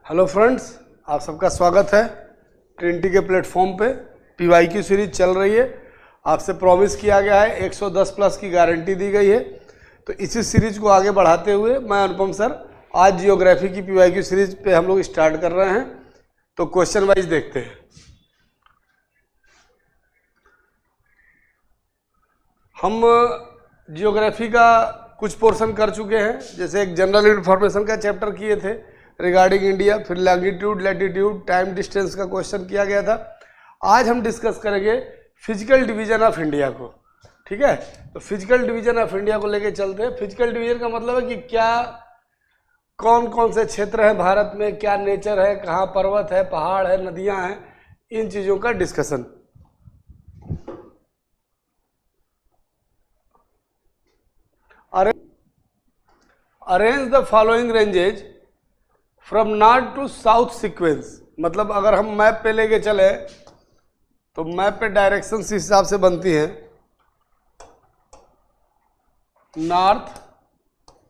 Hello friends, आप सबका स्वागत है ट्रिनिटी के प्लेटफॉर्म पे। पीवाईक्यू सीरीज चल रही है। आपसे प्रॉमिस किया गया है 110 प्लस की गारंटी दी गई है। तो इसी सीरीज को आगे बढ़ाते हुए मैं अनुपम सर आज जियोग्राफी की पीवाईक्यू सीरीज पे हम लोग स्टार्ट कर रहे हैं। तो क्वेश्चन वाइज देखते हैं। हम जियोग्राफी का कुछ पोर्शन कर चुके हैं, जैसे एक जनरल इन्फॉर्मेशन का चैप्टर किए थे रिगार्डिंग इंडिया, फिर लैंगिट्यूड, लैटिट्यूड, टाइम, डिस्टेंस का क्वेश्चन किया गया था। आज हम डिस्कस करेंगे फिजिकल डिवीजन ऑफ इंडिया को। ठीक है, तो फिजिकल डिवीजन ऑफ इंडिया को लेके चलते हैं। फिजिकल डिवीजन का मतलब है कि क्या कौन कौन से क्षेत्र हैं भारत में, क्या नेचर है, कहाँ पर्वत है, पहाड़ है, नदियाँ हैं, इन चीज़ों का discussion. Arrange the following ranges from north to south sequence. मतलब अगर हम मैप पे लेके चले तो मैप पे डायरेक्शन इस हिसाब से बनती हैं, नॉर्थ,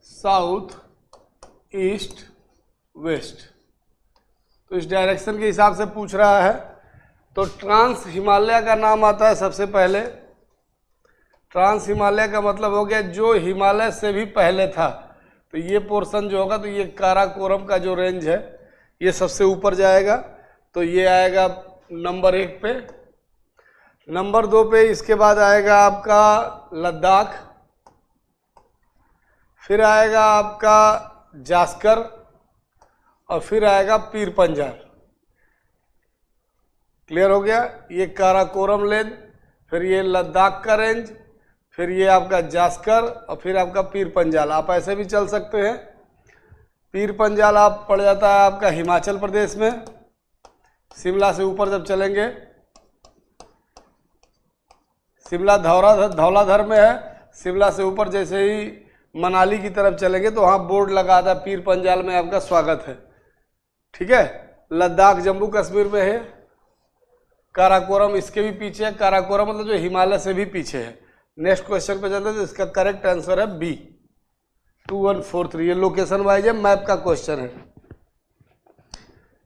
साउथ, ईस्ट, वेस्ट। तो इस डायरेक्शन के हिसाब से पूछ रहा है। तो ट्रांस हिमालय का नाम आता है सबसे पहले। ट्रांस हिमालय का मतलब हो गया जो हिमालय से भी पहले था। तो ये पोर्शन जो होगा, तो ये काराकोरम का जो रेंज है ये सबसे ऊपर जाएगा। तो ये आएगा नंबर 1 पे। नंबर 2 पे इसके बाद आएगा आपका लद्दाख, फिर आएगा आपका जास्कर, और फिर आएगा पीर पंजाल। क्लियर हो गया? ये काराकोरम रेंज, फिर ये लद्दाख का रेंज, फिर ये आपका जास्कर, और फिर आपका पीर पंजाल। आप ऐसे भी चल सकते हैं। पीर पंजाल आप पड़ जाता है आपका हिमाचल प्रदेश में। शिमला से ऊपर जब चलेंगे, शिमला धौलाधर में है। शिमला से ऊपर जैसे ही मनाली की तरफ चलेंगे तो वहाँ बोर्ड लगा था पीर पंजाल में आपका स्वागत है। ठीक है, लद्दाख जम्मू कश्मीर में है। काराकोरम इसके भी पीछे है। काराकोरम मतलब जो हिमालय से भी पीछे है। नेक्स्ट क्वेश्चन पे चलते हैं। तो इसका करेक्ट आंसर है बी, 2143। ये लोकेशन वाइज है, मैप का क्वेश्चन है।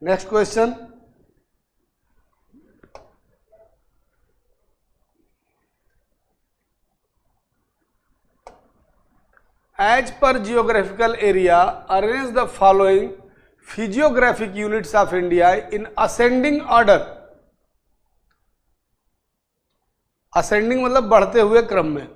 नेक्स्ट क्वेश्चन, एज पर geographical area arrange the following physiographic units of India in ascending order. Ascending मतलब बढ़ते हुए क्रम में।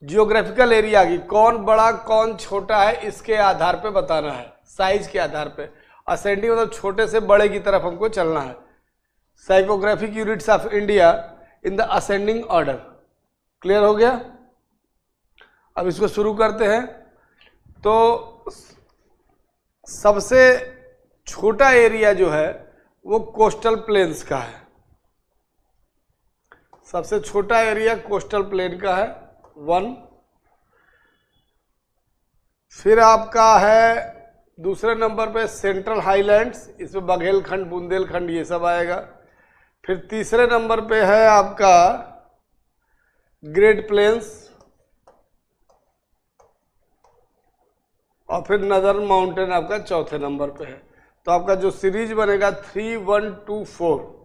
जियोग्राफिकल एरिया की कौन बड़ा कौन छोटा है इसके आधार पे बताना है, साइज के आधार पे। असेंडिंग मतलब छोटे से बड़े की तरफ हमको चलना है। Psychographic units of India in the ascending order. Clear हो गया? अब इसको शुरू करते हैं। तो सबसे छोटा एरिया जो है वो कोस्टल प्लेन्स का है। सबसे छोटा एरिया कोस्टल प्लेन का है 1। फिर आपका है दूसरे नंबर पे सेंट्रल हाईलैंड्स, इसमें बघेलखंड, बुंदेलखंड ये सब आएगा। फिर तीसरे नंबर पे है आपका ग्रेट प्लेन्स, और फिर नदर्न माउंटेन आपका चौथे नंबर पे है। तो आपका जो सीरीज बनेगा 3124,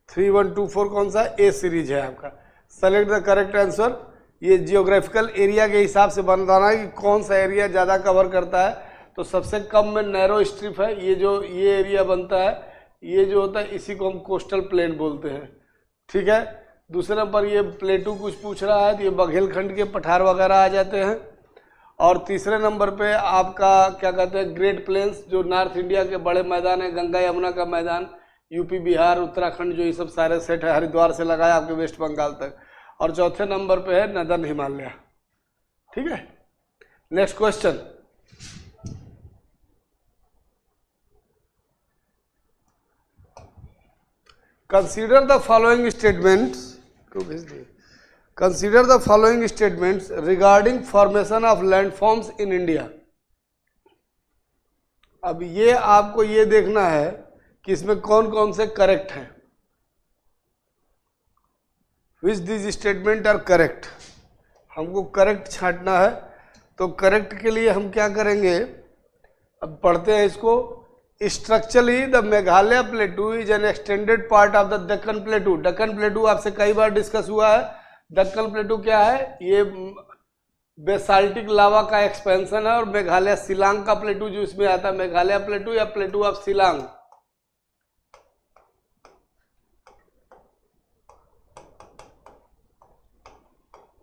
3124 कौन सा? ए सीरीज है आपका। Select the correct answer. ये जियोग्राफिकल एरिया के हिसाब से बताना है कि कौन सा एरिया ज़्यादा कवर करता है। तो सबसे कम में नैरो स्ट्रिप है, ये एरिया बनता है, ये जो होता है इसी को हम कोस्टल प्लेन बोलते हैं। ठीक है, दूसरे नंबर ये प्लेटू कुछ पूछ रहा है तो ये बघेलखंड के पठार वगैरह आ जाते हैं। और तीसरे नंबर पे आपका क्या कहते हैं, ग्रेट प्लेन्स, जो नॉर्थ इंडिया के बड़े मैदान है, गंगा यमुना का मैदान, यूपी, बिहार, उत्तराखंड, जो ये सब सारे सेट है, हरिद्वार से लगाया आपके वेस्ट बंगाल तक। और चौथे नंबर पे है नदर्न हिमालय। ठीक है, next question, consider the following statements. Consider the following statements regarding formation of landforms in India. अब ये आपको ये देखना है कि इसमें कौन कौन से करेक्ट हैं। Which this statement are correct, हमको करेक्ट छांटना है। तो करेक्ट के लिए हम क्या करेंगे, अब पढ़ते हैं इसको। Structurally the Meghalaya प्लेटू is an extended part of the Deccan प्लेटू। Deccan प्लेटू आपसे कई बार डिस्कस हुआ है। दक्कन प्लेटू क्या है? ये बेसाल्टिक लावा का एक्सपेंशन है। और मेघालय शिलांग का प्लेटू जो इसमें आता है, मेघालय प्लेटू या प्लेटू ऑफ शिलांग,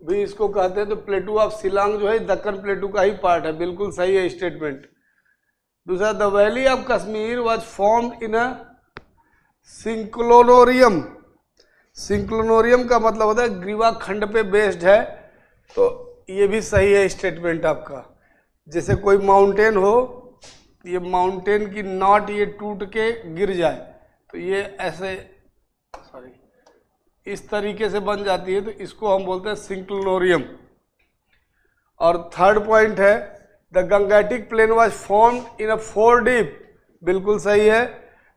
भी इसको कहते हैं। तो प्लेटू ऑफ शिलांग जो है दक्कन प्लेटू का ही पार्ट है। बिल्कुल सही है स्टेटमेंट। दूसरा, the valley of Kashmir was formed in a synclinorium. Synclinorium का मतलब होता है ग्रीवा खंड पे बेस्ड है। तो ये भी सही है स्टेटमेंट आपका। जैसे कोई माउंटेन हो, ये माउंटेन की नॉट ये टूट के गिर जाए तो ये ऐसे इस तरीके से बन जाती है, तो इसको हम बोलते हैं सिंक्लोनोरियम। और थर्ड पॉइंट है the Gangetic plain was formed in a foredeep. बिल्कुल सही है।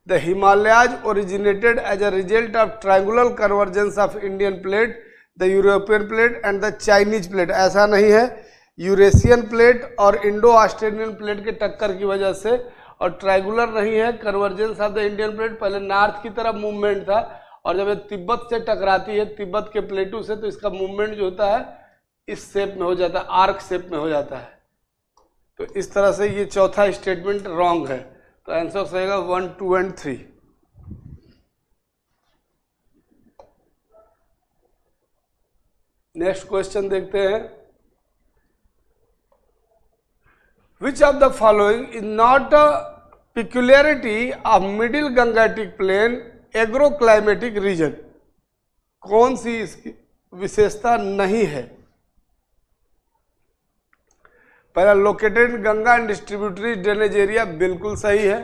The Himalayas originated as a result of triangular convergence of Indian plate, the European plate and the Chinese plate. ऐसा नहीं है, Eurasian plate और Indo Australian plate के टक्कर की वजह से। और ट्रायंगुलर नहीं है, convergence of the Indian plate. पहले नॉर्थ की तरफ मूवमेंट था और जब ये तिब्बत से टकराती है, तिब्बत के प्लेटू से, तो इसका मूवमेंट जो होता है इस शेप में हो जाता है, आर्क शेप में हो जाता है। तो इस तरह से ये चौथा स्टेटमेंट रॉन्ग है। तो आंसर रहेगा 1, 2 एंड 3। नेक्स्ट क्वेश्चन देखते हैं। Which of the following is not a peculiarity of middle Gangetic plain agroclimatic region. कौन सी इसकी विशेषता नहीं है? पहला, located Ganga and distributary drainage area, बिल्कुल सही है।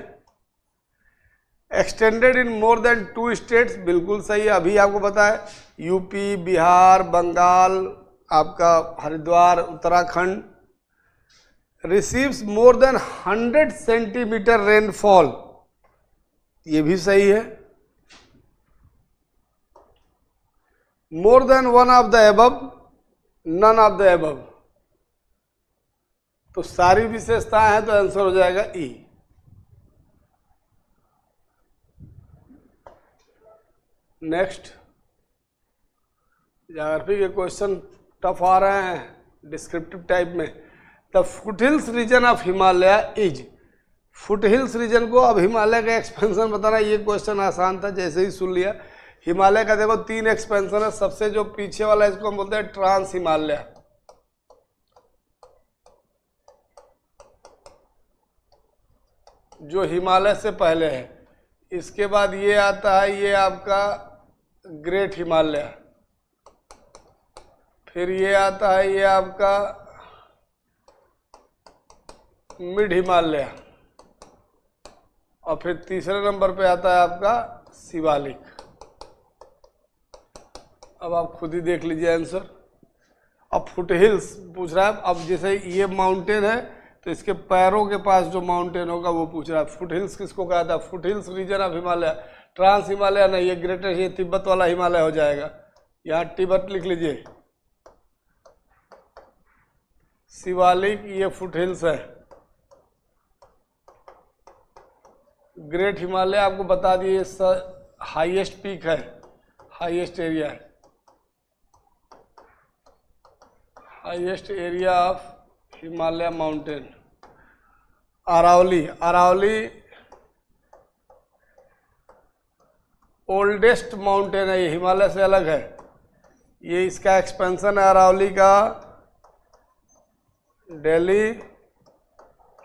Extended in more than 2 states, बिल्कुल सही है। अभी आपको पता है यूपी, बिहार, बंगाल, आपका Haridwar, Uttarakhand. Receives more than 100 centimetre rainfall, ये भी सही है। More than one of the above, none of the above. तो सारी विशेषताएं हैं, तो आंसर हो जाएगा ई। नेक्स्ट, ज्योग्राफी के क्वेश्चन टफ आ रहे हैं डिस्क्रिप्टिव टाइप में। The foothills region of Himalaya is. Foothills region को अब हिमालय का एक्सपेंशन बताना, ये क्वेश्चन आसान था, जैसे ही सुन लिया। हिमालय का देखो 3 एक्सपेंशन है। सबसे जो पीछे वाला इसको हम बोलते हैं ट्रांस हिमालय। जो हिमालय से पहले है। इसके बाद ये आता है, ये आपका ग्रेट हिमालय। फिर ये आता है, ये आपका मिड हिमालय। और फिर तीसरे नंबर पे आता है आपका शिवालिक। अब आप खुद ही देख लीजिए आंसर। अब फुटहिल्स पूछ रहा है। अब जैसे ये माउंटेन है तो इसके पैरों के पास जो माउंटेन होगा वो पूछ रहा है। फुटहिल्स किसको कहा था? Foothills region of Himalaya. Trans Himalaya नहीं, ये ग्रेटर, ये तिब्बत वाला हिमालय हो जाएगा। यहाँ तिब्बत लिख लीजिए। शिवालिक ये फुटहिल्स है। ग्रेट हिमालय आपको बता दिए हाईएस्ट पीक है, हाईएस्ट एरिया है, highest area of Himalaya mountain. Aravalli, Aravalli oldest mountain है, ये हिमालय से अलग है। ये इसका एक्सपेंशन है अरावली का। दिल्ली,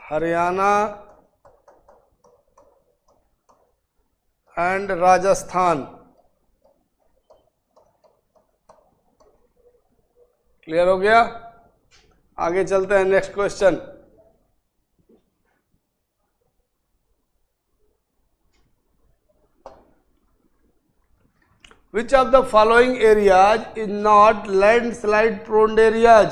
हरियाणा एंड राजस्थान। क्लियर हो गया? आगे चलते हैं। Next question. Which of the following areas is not landslide prone areas?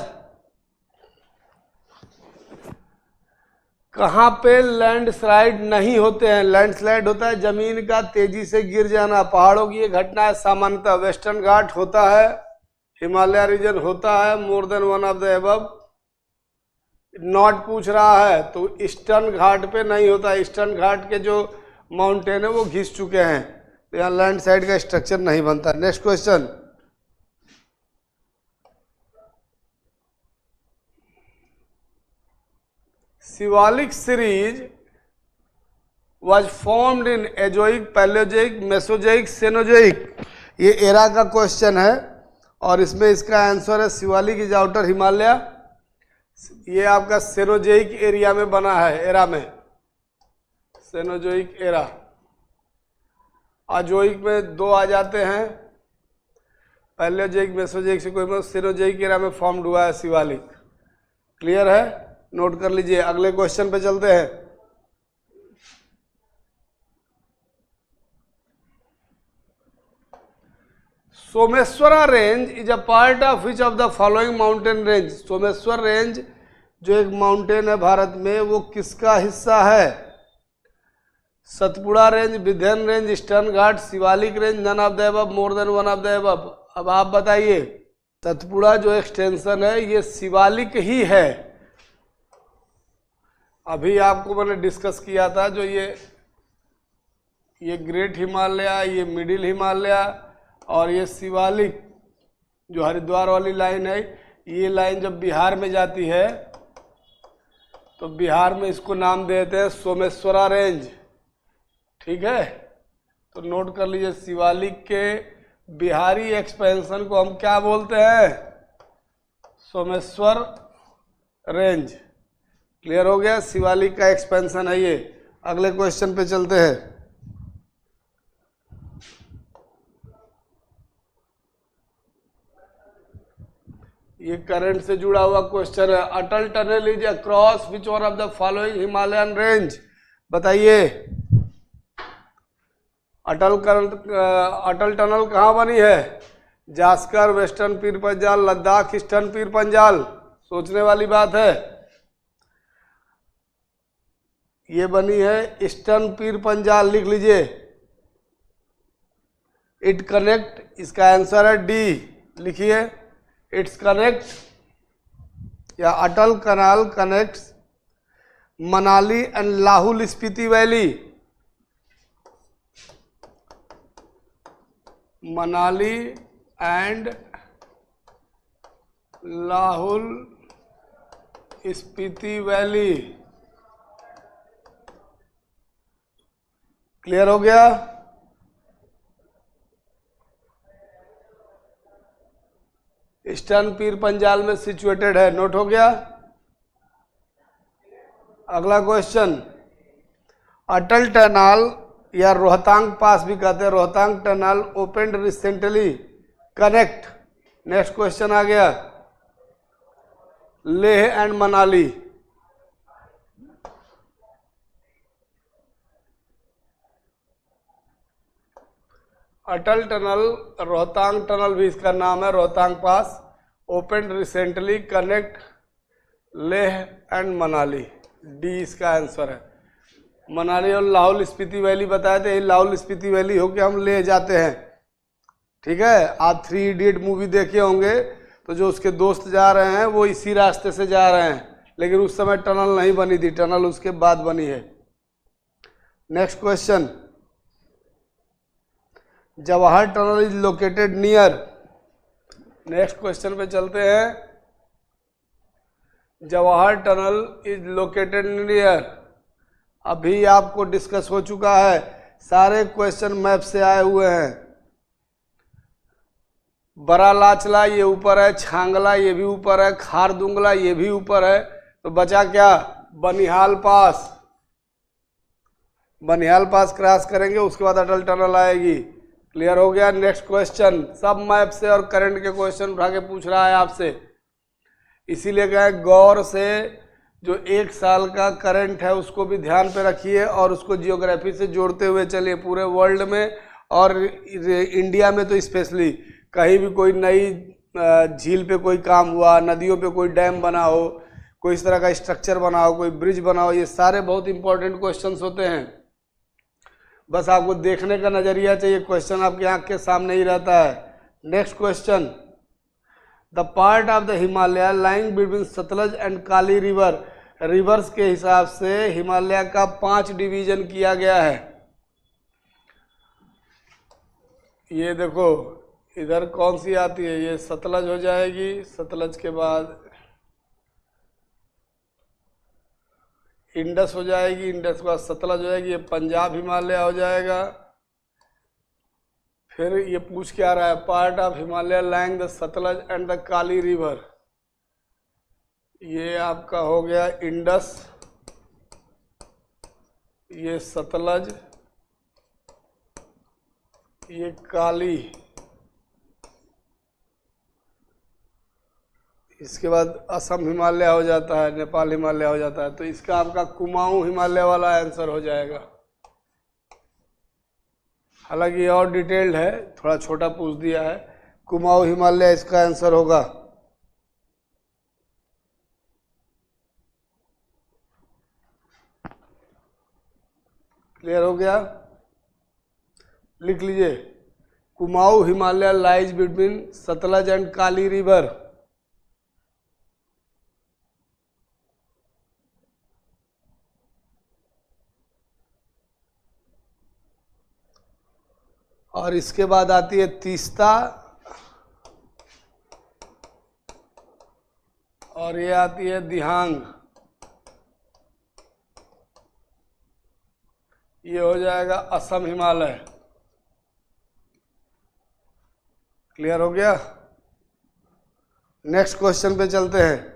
कहाँ पे लैंडस्लाइड नहीं होते हैं? लैंडस्लाइड होता है जमीन का तेजी से गिर जाना, पहाड़ों की ये घटना है। सामान्यतः वेस्टर्न घाट होता है, हिमालय रीजन होता है, more than one of the above. Not पूछ रहा है तो ईस्टर्न घाट पे नहीं होता, ईस्टर्न घाट के जो माउंटेन है वो घिस चुके हैं, तो यहाँ लैंड साइड का स्ट्रक्चर नहीं बनता। Next question, Shivalik series was formed in Azoic, Palaeozoic, Mesozoic, Cenozoic, ये एरा का क्वेश्चन है और इसमें इसका आंसर है शिवालिक इज आउटर हिमालय। ये आपका सेनोजोइक एरिया में बना है, एरा में, सेनोजोइक एरा। अजोइक में दो आ जाते हैं, पैलियोजोइक, मेसोजोइक से कोई, सेनोजोइक एरा में फॉर्म्ड हुआ है शिवालिक। क्लियर है, नोट कर लीजिए। अगले क्वेश्चन पे चलते हैं। Someshwara range is a part of which of the following mountain range. Someshwar range जो एक माउंटेन है भारत में, वो किसका हिस्सा है? Satpura range, Vindhya range, eastern ghat, Shivalik range, none of the above, more than one of the above. अब आप बताइए, सतपुड़ा जो एक्सटेंशन है ये शिवालिक ही है। अभी आपको मैंने डिस्कस किया था, जो ये ग्रेट हिमालय, ये मिडिल हिमालय और ये शिवालिक जो हरिद्वार वाली लाइन है, ये लाइन जब बिहार में जाती है तो बिहार में इसको नाम देते हैं सोमेश्वरा रेंज। ठीक है, तो नोट कर लीजिए, शिवालिक के बिहारी एक्सपेंशन को हम क्या बोलते हैं? सोमेश्वर रेंज। क्लियर हो गया, शिवालिक का एक्सपेंशन है ये। अगले क्वेश्चन पे चलते हैं। ये करंट से जुड़ा हुआ क्वेश्चन है। Atal tunnel is across which one of the following Himalayan range. बताइए, अटल टनल कहाँ बनी है? Zanskar, western Pir Panjal, Ladakh, eastern Pir Panjal. सोचने वाली बात है। ये बनी है ईस्टर्न पीर पंजाल, लिख लीजिए। इट कनेक्ट, इसका आंसर है डी, लिखिए। इट्स कनेक्ट, या Atal canal connects Manali and Lahaul Spiti valley. Manali and Lahaul Spiti valley. Clear हो गया? ईस्टर्न पीर पंजाल में सिचुएटेड है। नोट हो गया? अगला क्वेश्चन, अटल टनल या रोहतांग पास भी कहते हैं, Rohtang tunnel opened recently, connect. Next question आ गया, Leh and Manali. Atal tunnel, Rohtang tunnel भी इसका नाम है, Rohtang pass, open recently, connect Leh and Manali. D इसका आंसर है। मनाली और लाहौल स्पीति वैली बताए थे, लाहौल स्पीति वैली होके हम ले जाते हैं। ठीक है, आप 3 इडियट मूवी देखे होंगे, तो जो उसके दोस्त जा रहे हैं वो इसी रास्ते से जा रहे हैं, लेकिन उस समय टनल नहीं बनी थी, टनल उसके बाद बनी है। Next question, Jawahar tunnel is located near. Next question पे चलते हैं। Jawahar tunnel is located near, अभी आपको डिस्कस हो चुका है, सारे क्वेश्चन मैप से आए हुए हैं। बड़ा लाचला ये ऊपर है, छांगला ये भी ऊपर है, खारदुंगला ये भी ऊपर है, तो बचा क्या? बनिहाल पास। बनिहाल पास क्रॉस करेंगे, उसके बाद अटल टनल आएगी। क्लियर हो गया? नेक्स्ट क्वेश्चन, सब मैप से और करंट के क्वेश्चन उठा के पूछ रहा है आपसे, इसीलिए कहे गौर से जो 1 साल का करंट है उसको भी ध्यान पे रखिए और उसको जियोग्राफी से जोड़ते हुए चलिए। पूरे वर्ल्ड में और इंडिया में तो स्पेशली, कहीं भी कोई नई झील पे कोई काम हुआ, नदियों पे कोई डैम बना हो, कोई इस तरह का स्ट्रक्चर बना हो, कोई ब्रिज बना हो, ये सारे बहुत इंपॉर्टेंट क्वेश्चंस होते हैं। बस आपको देखने का नजरिया चाहिए, क्वेश्चन आपकी आंख के सामने ही रहता है। Next question, the part of the Himalaya lying between Sutlej and Kali river, reverse के हिसाब से हिमालय का 5 डिवीजन किया गया है। ये देखो इधर कौन सी आती है, ये सतलज हो जाएगी, सतलज के बाद इंडस हो जाएगी, इंडस के बाद सतलज हो जाएगी, ये पंजाब हिमालय हो जाएगा। फिर ये पूछ के आ रहा है part of Himalaya lying the Sutlej and the Kali river, ये आपका हो गया इंडस, ये सतलज, ये काली, इसके बाद असम हिमालय हो जाता है, नेपाल हिमालय हो जाता है। तो इसका आपका कुमाऊं हिमालय वाला आंसर हो जाएगा। हालांकि और डिटेल्ड है, थोड़ा छोटा पूछ दिया है, कुमाऊं हिमालय इसका आंसर होगा। क्लियर हो गया? लिख लीजिए, Kumaon Himalaya lies between Sutlej and Kali river. और इसके बाद आती है तीस्ता, और ये आती है दिहांग, ये हो जाएगा असम हिमालय। क्लियर हो गया? नेक्स्ट क्वेश्चन पे चलते हैं।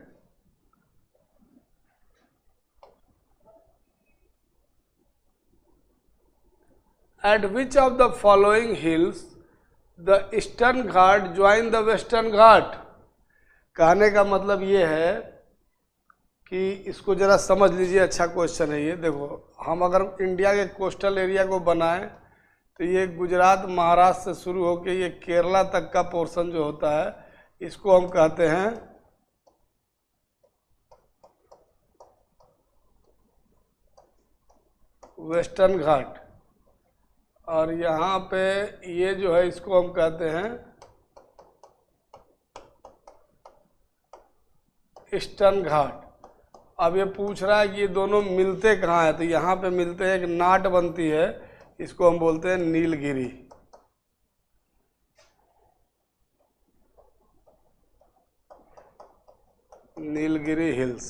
At which of the following hills the Eastern Ghat join the Western Ghat? कहने का मतलब ये है कि इसको जरा समझ लीजिए, अच्छा क्वेश्चन है ये। देखो हम अगर इंडिया के कोस्टल एरिया को बनाएं तो ये गुजरात महाराष्ट्र से शुरू होकर ये केरला तक का पोर्शन जो होता है इसको हम कहते हैं वेस्टर्न घाट, और यहाँ पे ये जो है इसको हम कहते हैं ईस्टर्न घाट। अब ये पूछ रहा है कि ये दोनों मिलते कहाँ हैं, तो यहाँ पे मिलते हैं, एक नाट बनती है, इसको हम बोलते हैं Nilgiri. Nilgiri hills.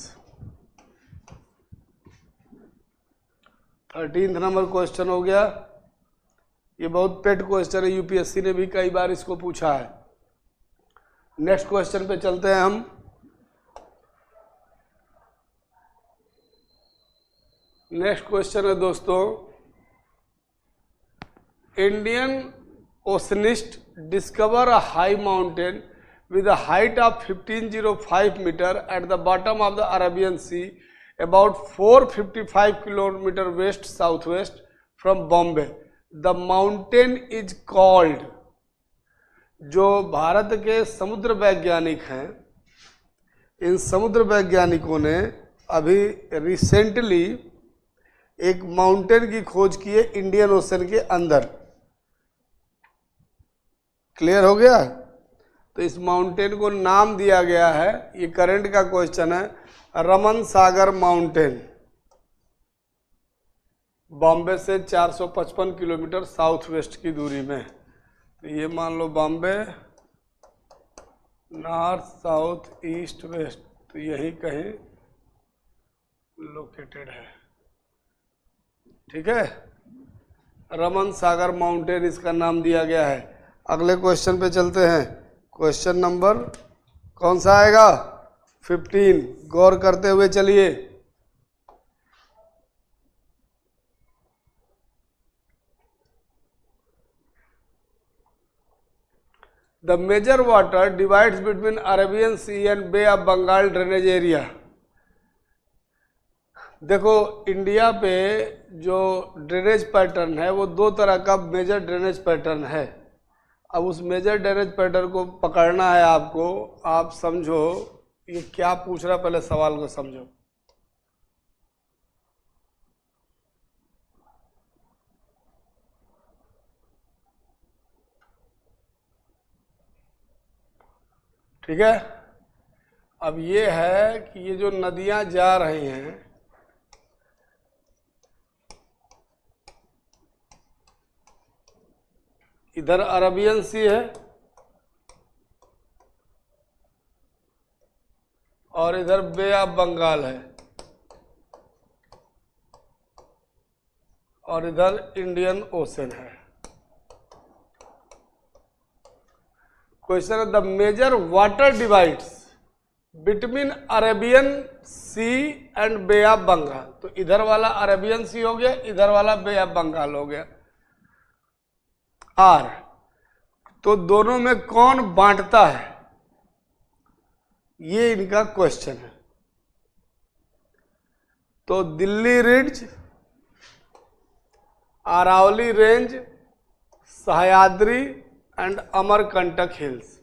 13 number question हो गया। ये बहुत पेट क्वेश्चन है, यूपीएससी ने भी कई बार इसको पूछा है। नेक्स्ट क्वेश्चन पे चलते हैं हम। नेक्स्ट क्वेश्चन है दोस्तों, Indian oceanist discover a high mountain with a height of 1505 meter at the bottom of the Arabian Sea about 455 kilometer west southwest from Bombay. The mountain is called, जो भारत के समुद्र वैज्ञानिक हैं, इन समुद्र वैज्ञानिकों ने अभी रिसेंटली एक माउंटेन की खोज की है इंडियन ओशन के अंदर। क्लियर हो गया? तो इस माउंटेन को नाम दिया गया है, ये करंट का क्वेश्चन है, रमन सागर माउंटेन। बॉम्बे से 455 किलोमीटर साउथ वेस्ट की दूरी में। तो ये मान लो Bombay north south east west, तो यही कहीं लोकेटेड है। ठीक है, रमन सागर माउंटेन इसका नाम दिया गया है। अगले क्वेश्चन पे चलते हैं। क्वेश्चन नंबर कौन सा आएगा? 15। गौर करते हुए चलिए। The major water divides between Arabian sea and bay of Bengal drainage area. देखो इंडिया पे जो ड्रेनेज पैटर्न है वो दो तरह का मेजर ड्रेनेज पैटर्न है। अब उस मेजर ड्रेनेज पैटर्न को पकड़ना है आपको। आप समझो ये क्या पूछ रहा है, पहले सवाल को समझो। ठीक है। अब ये है कि ये जो नदियां जा रही हैं, इधर अरबियन सी है और इधर बे ऑफ बंगाल है और इधर इंडियन ओशन है। क्वेश्चन है the major water divides between Arabian sea and bay of Bengal. तो इधर वाला अरेबियन सी हो गया, इधर वाला बे ऑफ बंगाल हो गया। आर, तो दोनों में कौन बांटता है, ये इनका क्वेश्चन है। तो Delhi ridge, Aravalli range, Sahyadri and Amarkantak hills.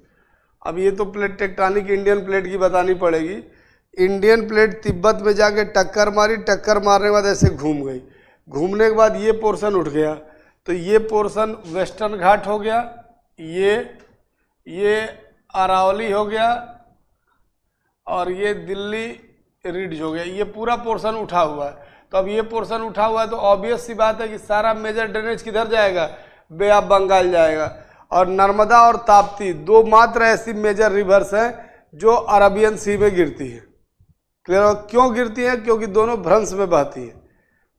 अब ये तो प्लेट टेक्टोनिक इंडियन प्लेट की बतानी पड़ेगी। इंडियन प्लेट तिब्बत में जाके टक्कर मारी, टक्कर मारने के बाद ऐसे घूम गई, घूमने के बाद ये पोर्शन उठ गया, तो ये पोर्शन वेस्टर्न घाट हो गया, ये अरावली हो गया और ये दिल्ली रिज हो गया। ये पूरा पोर्शन उठा हुआ है। तो अब ये पोर्शन उठा हुआ है तो ऑब्वियस सी बात है कि सारा मेजर ड्रेनेज किधर जाएगा, बे ऑफ बंगाल जाएगा। और नर्मदा और ताप्ती दो मात्र ऐसी मेजर रिवर्स हैं जो अरबियन सी में गिरती है। क्लियर हो? क्यों गिरती हैं? क्योंकि दोनों भ्रंश में बहती हैं।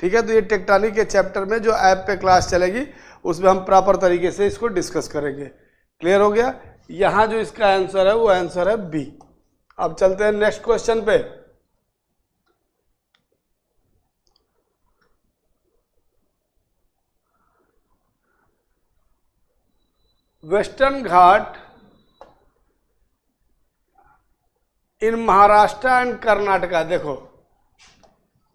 ठीक है, तो ये टेक्टोनिक के चैप्टर में जो ऐप पे क्लास चलेगी उसमें हम प्रॉपर तरीके से इसको डिस्कस करेंगे। क्लियर हो गया? यहाँ जो इसका आंसर है वो आंसर है बी। अब चलते हैं नेक्स्ट क्वेश्चन पे। Western Ghat in Maharashtra and Karnataka. देखो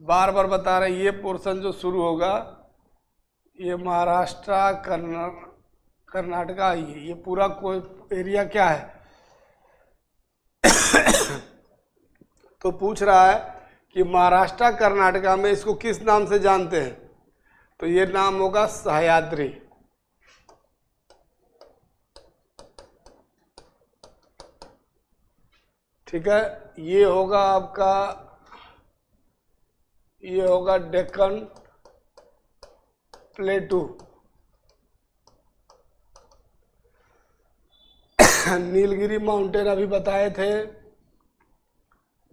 बार बार बता रहे, ये पोर्शन जो शुरू होगा ये महाराष्ट्र कर्नाटका, ये पूरा कोई एरिया क्या है तो पूछ रहा है कि महाराष्ट्र कर्नाटका में इसको किस नाम से जानते हैं, तो ये नाम होगा सह्याद्री। ठीक है, ये होगा आपका, ये होगा डेक्कन प्लेटू। नीलगिरी माउंटेन अभी बताए थे,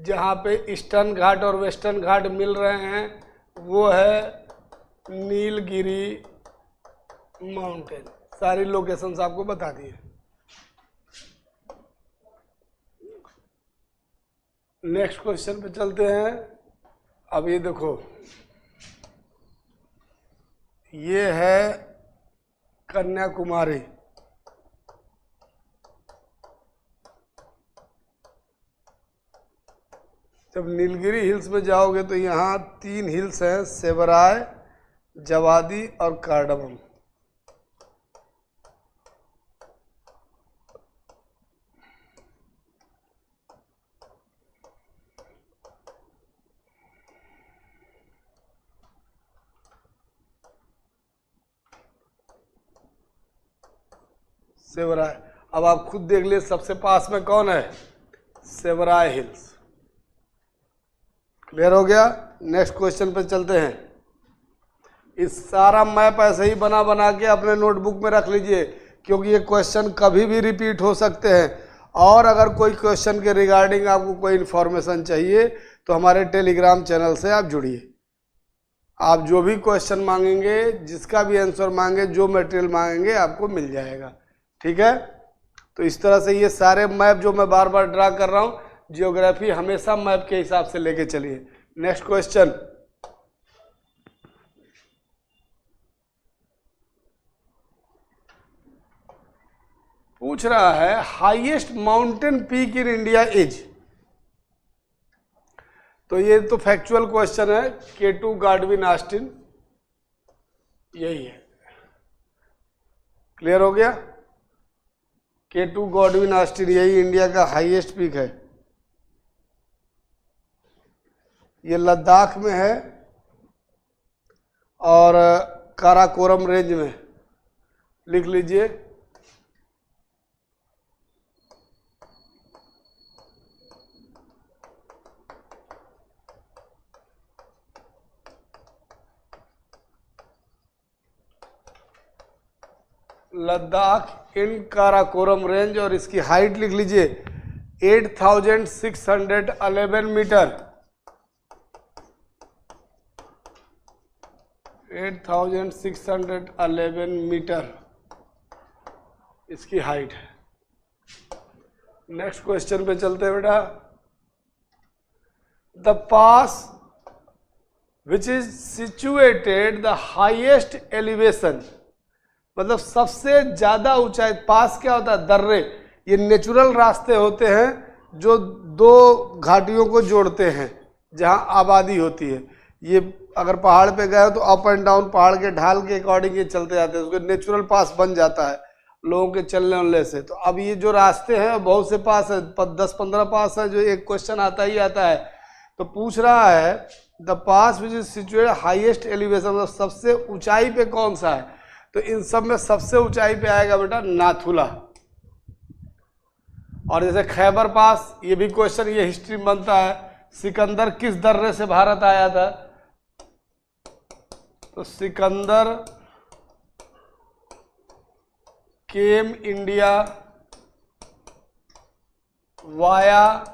जहाँ पे ईस्टर्न घाट और वेस्टर्न घाट मिल रहे हैं वो है नीलगिरी माउंटेन। सारी लोकेशंस आपको बता दिए। नेक्स्ट क्वेश्चन पे चलते हैं। अब ये देखो, ये है कन्याकुमारी। जब नीलगिरी हिल्स में जाओगे तो यहाँ 3 हिल्स हैं, सेवराय, जवादी और कार्डमम। सेवराय, अब आप खुद देख लिए सबसे पास में कौन है, सेवराय हिल्स। क्लियर हो गया? नेक्स्ट क्वेश्चन पे चलते हैं। इस सारा मैप ऐसे ही बना बना के अपने नोटबुक में रख लीजिए, क्योंकि ये क्वेश्चन कभी भी रिपीट हो सकते हैं। और अगर कोई क्वेश्चन के रिगार्डिंग आपको कोई इन्फॉर्मेशन चाहिए तो हमारे टेलीग्राम चैनल से आप जुड़िए। आप जो भी क्वेश्चन मांगेंगे, जिसका भी आंसर मांगे, जो मटेरियल मांगेंगे आपको मिल जाएगा। ठीक है, तो इस तरह से ये सारे मैप जो मैं बार बार ड्रा कर रहा हूँ, जियोग्राफी हमेशा मैप के हिसाब से लेके चलिए। नेक्स्ट क्वेश्चन, पूछ रहा है highest mountain peak in India is. तो ये तो फैक्चुअल क्वेश्चन है, K2 गॉडविन ऑस्टिन, यही है। क्लियर हो गया? K2 गॉडविन ऑस्टिन यही इंडिया का हाईएस्ट पीक है। ये लद्दाख में है और काराकोरम रेंज में, लिख लीजिए। लद्दाख इन काराकोरम रेंज, और इसकी हाइट लिख लीजिए 8611 मीटर। 8611 मीटर इसकी हाइट है। नेक्स्ट क्वेश्चन पे चलते हैं बेटा। The pass which is situated the highest elevation, मतलब सबसे ज्यादा ऊंचाई। पास क्या होता है? दर्रे। ये नेचुरल रास्ते होते हैं जो दो घाटियों को जोड़ते हैं जहां आबादी होती है। ये अगर पहाड़ पे गए तो अप एंड डाउन पहाड़ के ढाल के अकॉर्डिंग ये चलते जाते हैं, उसको नेचुरल पास बन जाता है लोगों के चलने उलने से। तो अब ये जो रास्ते हैं बहुत से पास है, 10-15 पास है, जो एक क्वेश्चन आता ही आता है। तो पूछ रहा है the pass which is situated highest elevation, मतलब सबसे ऊंचाई पे कौन सा है? तो इन सब में सबसे ऊंचाई पे आएगा बेटा नाथुला। और जैसे खैबर पास, ये भी क्वेश्चन ये हिस्ट्री में बनता है, सिकंदर किस दर्रे से भारत आया था? तो सिकंदर केम इंडिया वाया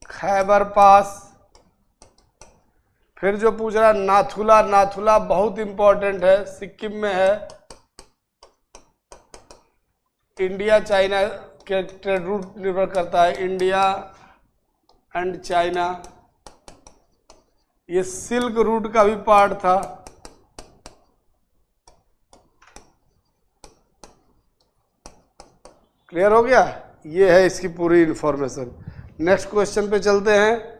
खैबर पास। फिर जो पूछ रहा है नाथुला, नाथुला बहुत इंपॉर्टेंट है, सिक्किम में है। इंडिया चाइना के ट्रेड रूट निर्भर करता है, इंडिया एंड चाइना। ये सिल्क रूट का भी पार्ट था। क्लियर हो गया? ये है इसकी पूरी इंफॉर्मेशन। नेक्स्ट क्वेश्चन पे चलते हैं।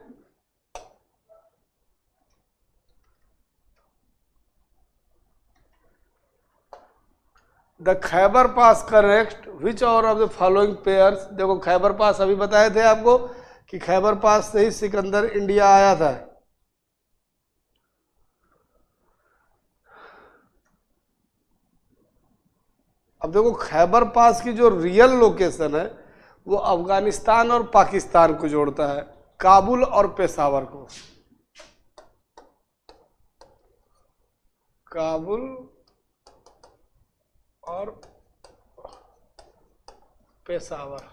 द खैबर पास कनेक्ट विच और ऑफ द फॉलोइंग पेयर्स। देखो खैबर पास अभी बताए थे आपको कि खैबर पास से ही सिकंदर इंडिया आया था। अब देखो खैबर पास की जो रियल लोकेशन है वो अफगानिस्तान और पाकिस्तान को जोड़ता है, काबुल और पेशावर को। काबुल और पेशावर।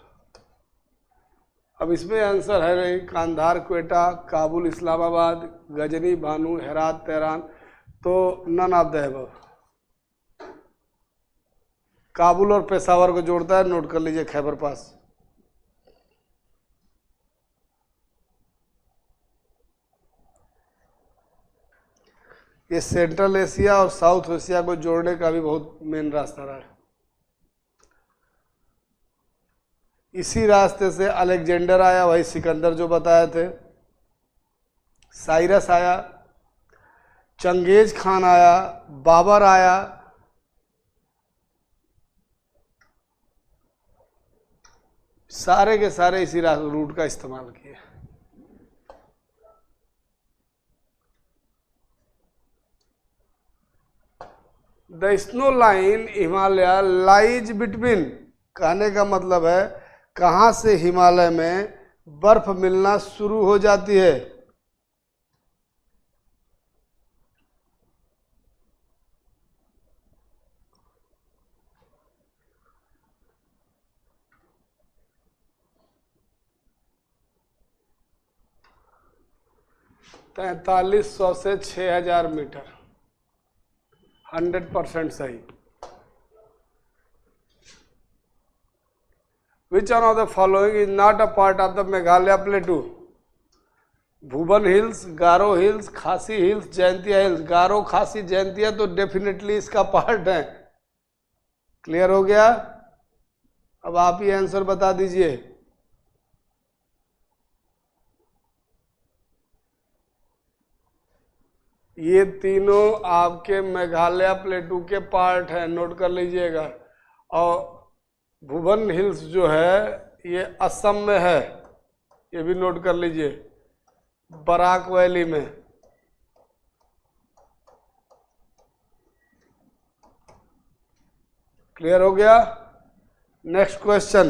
अब इसमें आंसर है नहीं, कांधार, क्वेटा, काबुल, इस्लामाबाद, गजनी, बानू, हेरात, तेहरान। तो none of the above. Kabul और पेशावर को जोड़ता है, नोट कर लीजिए खैबर पास। ये सेंट्रल एशिया और साउथ एशिया को जोड़ने का भी बहुत मेन रास्ता रहा है। इसी रास्ते से अलेक्जेंडर आया, वही सिकंदर जो बताए थे। साइरस आया, चंगेज खान आया, बाबर आया। सारे के सारे इसी रूट का इस्तेमाल किए। The snow line Himalaya lies between, कहने का मतलब है कहाँ से हिमालय में बर्फ मिलना शुरू हो जाती है? तैंतालीस सौ से 6000 मीटर। 100% सही। Which one of the following is not a part of the Meghalaya plateau? Bhuvan hills, Garo hills, खासी हिल्स, जयंतिया हिल्स। गारो, खासी, जयंतिया तो डेफिनेटली इसका पार्ट है। क्लियर हो गया? अब आप ही आंसर बता दीजिए। ये तीनों आपके मेघालय प्लेटू के पार्ट हैं, नोट कर लीजिएगा। और भुवन हिल्स जो है ये असम में है, ये भी नोट कर लीजिए, बराक वैली में। क्लियर हो गया? Next question.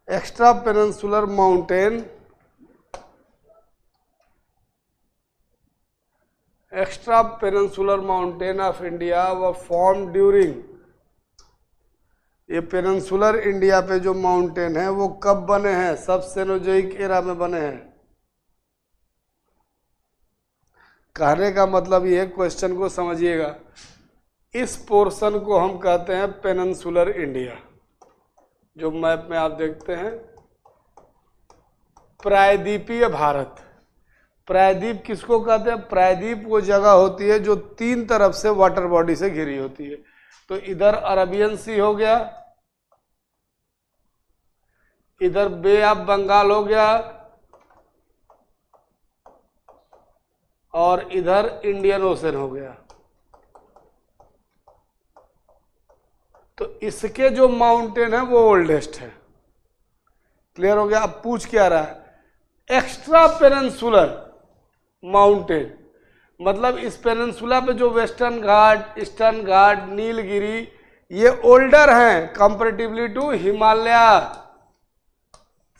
Extra peninsular mountain extra peninsular mountain of India व फॉर्म ड्यूरिंग, ये पेनिनसुलर इंडिया पे जो माउंटेन है वो कब बने हैं? सब सेनोजोइक एरा में बने हैं। कहने का मतलब ये, क्वेश्चन को समझिएगा, इस पोर्शन को हम कहते हैं पेनिनसुलर इंडिया। जो मैप में आप देखते हैं प्रायद्वीपीय भारत। प्रायद्वीप किसको कहते हैं? प्रायद्वीप वो जगह होती है जो 3 तरफ से वाटर बॉडी से घिरी होती है। तो इधर अरबियन सी हो गया, इधर बे ऑफ बंगाल हो गया, और इधर इंडियन ओशन हो गया। तो इसके जो माउंटेन है वो ओल्डेस्ट है। क्लियर हो गया? अब पूछ क्या रहा है? एक्स्ट्रा पेनिनसुलर माउंटेन, मतलब इस पेनिनसुला पे जो वेस्टर्न घाट, ईस्टर्न घाट, नीलगिरी, ये ओल्डर हैं कंपैरेटिवली टू हिमालय।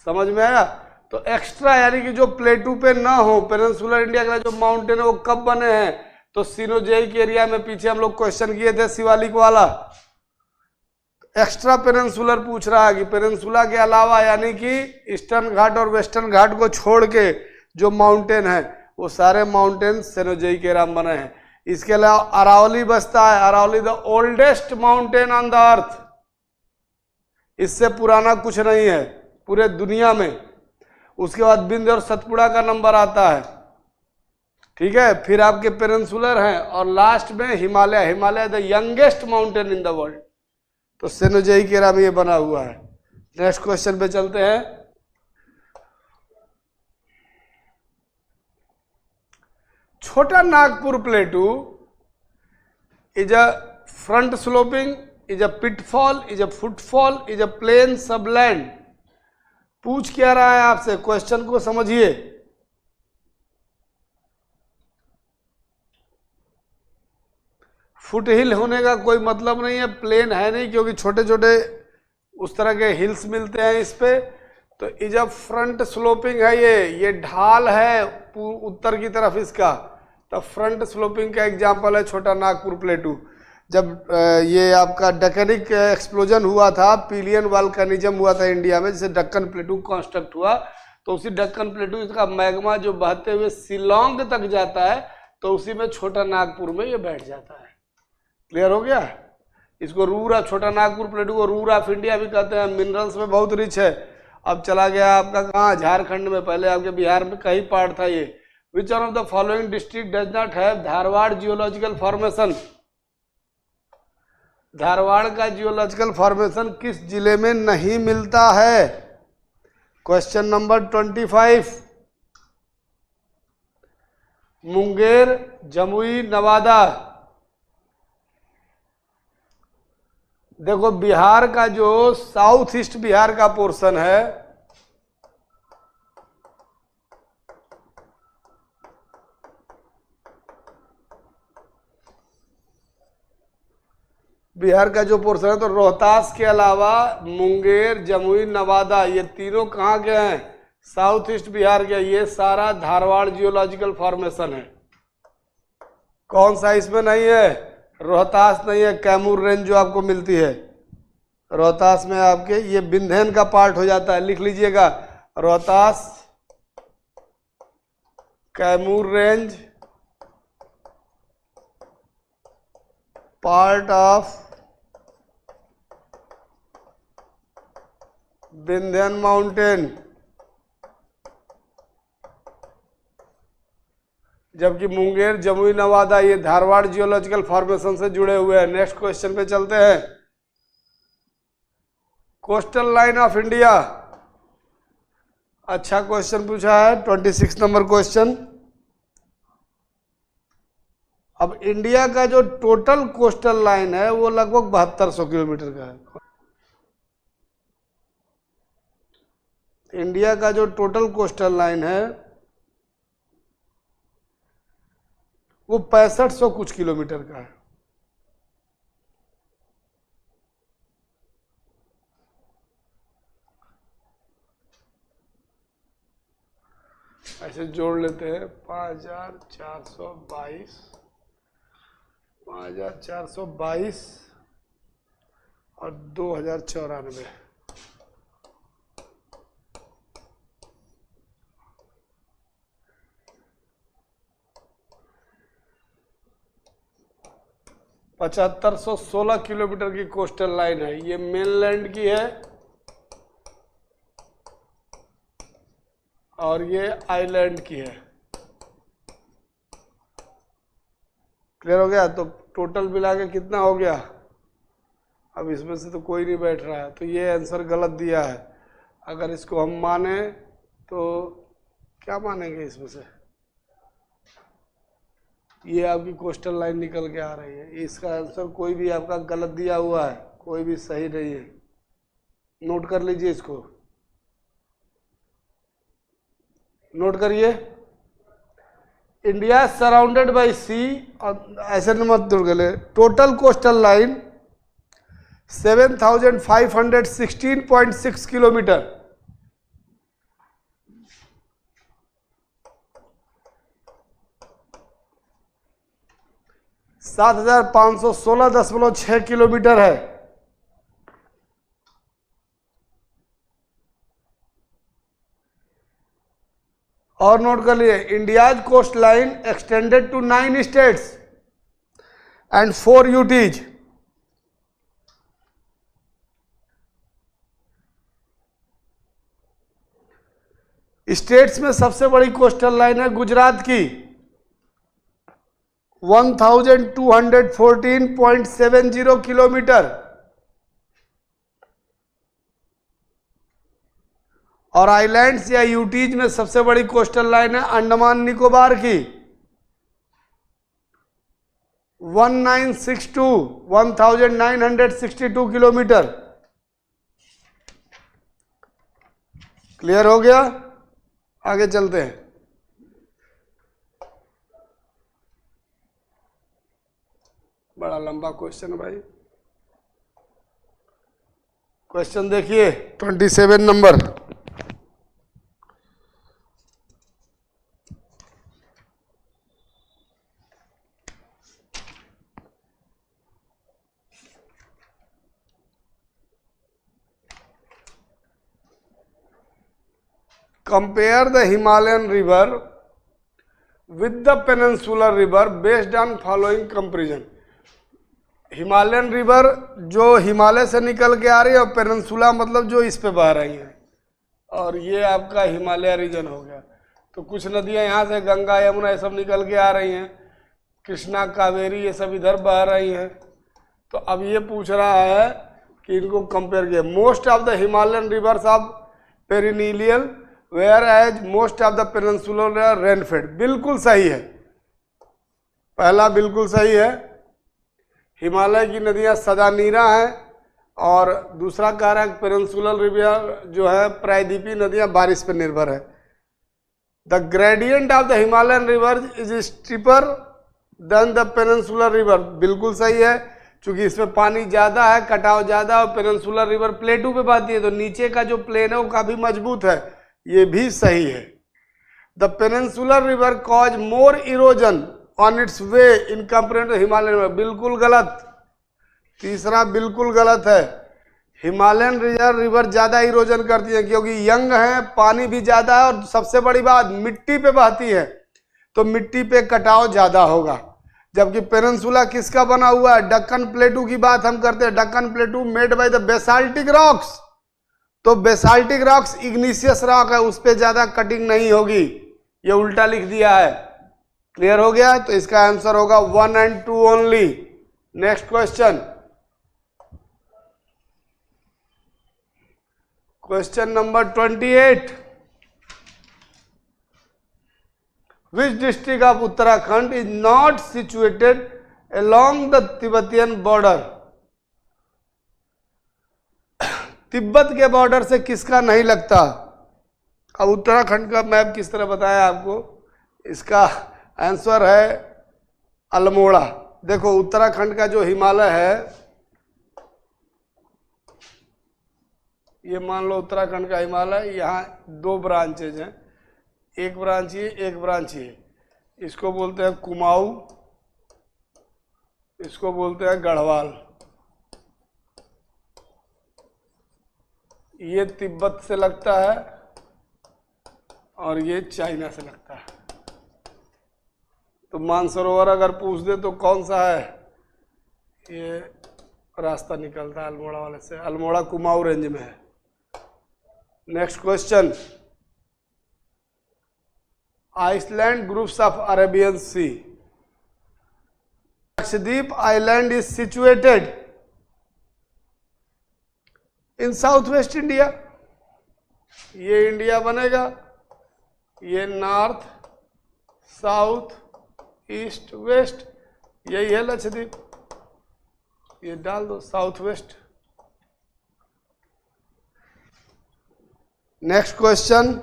समझ में आया? तो एक्स्ट्रा यानी कि जो प्लेटू पे ना हो, पेनिनसुलर इंडिया का जो माउंटेन है वो कब बने हैं? तो सिनोजेइक एरिया में। पीछे हम लोग क्वेश्चन किए थे शिवालिक वाला। एक्स्ट्रा पेनिनसुलर पूछ रहा है कि पेनिनसुला के अलावा यानी कि ईस्टर्न घाट और वेस्टर्न घाट को छोड़ के जो माउंटेन है वो सारे माउंटेन सेनोजेइक एरा में बने हैं। इसके अलावा अरावली बसता है। Aravalli the oldest mountain on the earth, इससे पुराना कुछ नहीं है पूरे दुनिया में। उसके बाद विंध्य और सतपुड़ा का नंबर आता है, ठीक है। फिर आपके पेनिनसुलर हैं, और लास्ट में Himalaya. Himalaya the youngest mountain in the world. तो सेनोजेइक एरा में ये बना हुआ है। नेक्स्ट क्वेश्चन पे चलते हैं। Chota Nagpur plateau is a front sloping, is a pitfall, is a footfall, is a plain subland. पूछ क्या रहा है आपसे? क्वेश्चन को समझिए। फुट हिल होने का कोई मतलब नहीं है, प्लेन है नहीं, क्योंकि छोटे छोटे उस तरह के हिल्स मिलते हैं इस पे। तो इज अ फ्रंट स्लोपिंग है, ये ढाल है उत्तर की तरफ इसका। तो फ्रंट स्लोपिंग का एग्जाम्पल है छोटा नागपुर प्लेटू। जब ये आपका डकनिक एक्सप्लोजन हुआ था, पिलियन वल्केनिज्म हुआ था इंडिया में, जैसे डक्कन प्लेटू कॉन्स्ट्रक्ट हुआ, तो उसी डक्कन प्लेटू का मैग्मा जो बहते हुए शिलोंग तक जाता है, तो उसी में छोटा नागपुर में ये बैठ जाता है। क्लियर हो गया? इसको रूर ऑफ, छोटा नागपुर प्लेटू को रूर ऑफ इंडिया भी कहते हैं। मिनरल्स में बहुत रिच है। अब चला गया आपका कहाँ? झारखंड में। पहले आपके बिहार में कई पार्ट था ये। विच one of the following district does not have Dharwad geological formation? Dharwad का जियोलॉजिकल फॉर्मेशन किस जिले में नहीं मिलता है? Question number 25। मुंगेर, जमुई, नवादा। देखो बिहार का जो साउथ ईस्ट बिहार का पोर्शन है, बिहार का जो पोर्शन है, तो रोहतास के अलावा मुंगेर, जमुई, नवादा, ये तीनों कहाँ के हैं? साउथ ईस्ट बिहार के। ये सारा धारवाड़ जियोलॉजिकल फॉर्मेशन है। कौन सा इसमें नहीं है? रोहतास नहीं है। कैमूर रेंज जो आपको मिलती है, रोहतास में आपके ये विंध्यन का पार्ट हो जाता है। लिख लीजिएगा, Rohtas, Kaimur range part of Vindhyan mountain, जबकि मुंगेर, जमुई, नवादा ये धारवाड़ जियोलॉजिकल फॉर्मेशन से जुड़े हुए हैं। नेक्स्ट क्वेश्चन पे चलते हैं। कोस्टल लाइन ऑफ इंडिया, अच्छा क्वेश्चन पूछा है। 26 नंबर क्वेश्चन। अब इंडिया का जो टोटल कोस्टल लाइन है वो लगभग 7200 किलोमीटर का है। इंडिया का जो टोटल कोस्टल लाइन है वो 6500 कुछ किलोमीटर का है। ऐसे जोड़ लेते हैं, 5422 5422 और 2094। पचहत्तर 116 किलोमीटर की कोस्टल लाइन है। ये मेनलैंड की है और ये आइलैंड की है। क्लियर हो गया? तो टोटल मिला के कितना हो गया? अब इसमें से तो कोई नहीं बैठ रहा है, तो ये आंसर गलत दिया है। अगर इसको हम माने तो क्या मानेंगे इसमें से? ये आपकी कोस्टल लाइन निकल के आ रही है। इसका आंसर कोई भी आपका गलत दिया हुआ है, कोई भी सही नहीं है। नोट कर लीजिए, इसको नोट करिए। इंडिया सराउंडेड बाय सी, और ऐसे मत दुर्गले। Total coastal line 7516.6 kilometre. सात 7516.6 किलोमीटर है। और नोट कर लिए, India's coast line extended to 9 states and 4 UTs. स्टेट्स में सबसे बड़ी कोस्टल लाइन है गुजरात की 1214.70 किलोमीटर, और आइलैंड्स या यूटीज में सबसे बड़ी कोस्टल लाइन है अंडमान निकोबार की 1962 किलोमीटर। क्लियर हो गया? आगे चलते हैं। बड़ा लंबा क्वेश्चन है भाई। क्वेश्चन देखिए 27 number. Compare the Himalayan river with the peninsular river based on following comparison. Himalayan river जो हिमालय से निकल के आ रही है, और पेनिनसुला मतलब जो इस पे बह रही है, और ये आपका हिमालय रीजन हो गया। तो कुछ नदियां यहाँ से गंगा यमुना ये सब निकल के आ रही हैं, कृष्णा कावेरी ये सब इधर बह रही हैं। तो अब ये पूछ रहा है कि इनको कंपेयर किया। Most of the Himalayan rivers of perennial where as most of the peninsular rainfed. बिल्कुल सही है, पहला बिल्कुल सही है। हिमालय की नदियां सदा नीरा हैं, और दूसरा कह रहा है पेनिनसुलर रिवर जो है प्रायद्वीपीय नदियां बारिश पर निर्भर है। The gradient of the Himalayan river is steeper than the peninsular river. बिल्कुल सही है, क्योंकि इसमें पानी ज़्यादा है, कटाव ज़्यादा है, और पेनिनसुलर रिवर प्लेटू पे बहती है, तो नीचे का जो प्लेन है वो काफ़ी मजबूत है। ये भी सही है। The peninsular river cause more erosion on its way in comparison to Himalayan river. बिल्कुल गलत, तीसरा बिल्कुल गलत है। हिमालयन रिवर ज़्यादा इरोजन करती है, क्योंकि यंग है, पानी भी ज़्यादा है, और सबसे बड़ी बात मिट्टी पे बहती है, तो मिट्टी पे कटाव ज़्यादा होगा। जबकि पेनिनसुला किसका बना हुआ है? डक्कन प्लेटू की बात हम करते हैं। Deccan प्लेटू made by the basaltic rocks, तो बेसाल्टिक रॉक्स इग्निशियस रॉक है, उस पर ज्यादा कटिंग नहीं होगी। ये उल्टा लिख दिया है। क्लियर हो गया? तो इसका आंसर होगा 1 and 2 only. Next question, question number 28। Which district of Uttarakhand is not situated along the Tibetan border. Tibet के बॉर्डर से किसका नहीं लगता? अब उत्तराखंड का मैप किस तरह बताया आपको? इसका आंसर है अल्मोड़ा। देखो उत्तराखंड का जो हिमालय है, ये मान लो उत्तराखंड का हिमालय, यहाँ 2 ब्रांचेज हैं, एक ब्रांच ये, एक ब्रांच ये। इसको बोलते हैं कुमाऊं इसको बोलते हैं गढ़वाल। ये तिब्बत से लगता है और ये चाइना से लगता है। तो मानसरोवर अगर पूछ दे तो कौन सा है, ये रास्ता निकलता है अल्मोड़ा वाले से, अल्मोड़ा कुमाऊं रेंज में है। Next question, island groups of Arabian sea. Lakshadweep island is situated in south west India. ये इंडिया बनेगा, ये नॉर्थ साउथ ईस्ट वेस्ट, यही है लक्षद्वीप। ये डाल दो south west. Next question,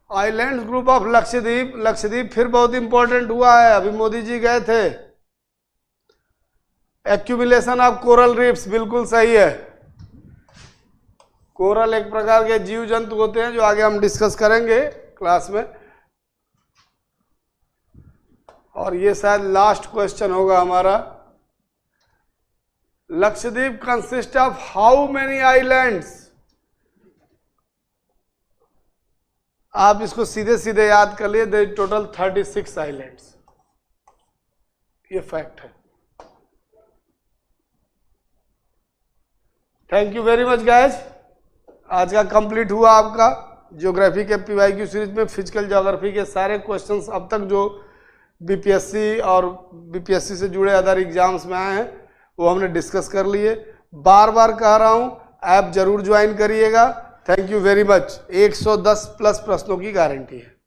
island group of Lakshadweep. Lakshadweep फिर बहुत इंपॉर्टेंट हुआ है, अभी मोदी जी गए थे। एक्यूमुलेशन ऑफ कोरल रीफ्स, बिल्कुल सही है। कोरल एक प्रकार के जीव जंतु होते हैं जो आगे हम डिस्कस करेंगे क्लास में। और ये शायद लास्ट क्वेश्चन होगा हमारा। Lakshadweep consist of how many islands. आप इसको सीधे सीधे याद कर लिए, देयर टोटल 36 आइलैंड्स। ये फैक्ट है। Thank you very much guys. आज का कंप्लीट हुआ आपका ज्योग्राफी के पीवाईक्यू सीरीज में फिजिकल ज्योग्राफी के सारे क्वेश्चंस अब तक जो बीपीएससी और बीपीएससी से जुड़े अदर एग्जाम्स में आए हैं वो हमने डिस्कस कर लिए। बार बार कह रहा हूँ, ऐप जरूर ज्वाइन करिएगा। Thank you very much. 110 plus प्रश्नों की गारंटी है।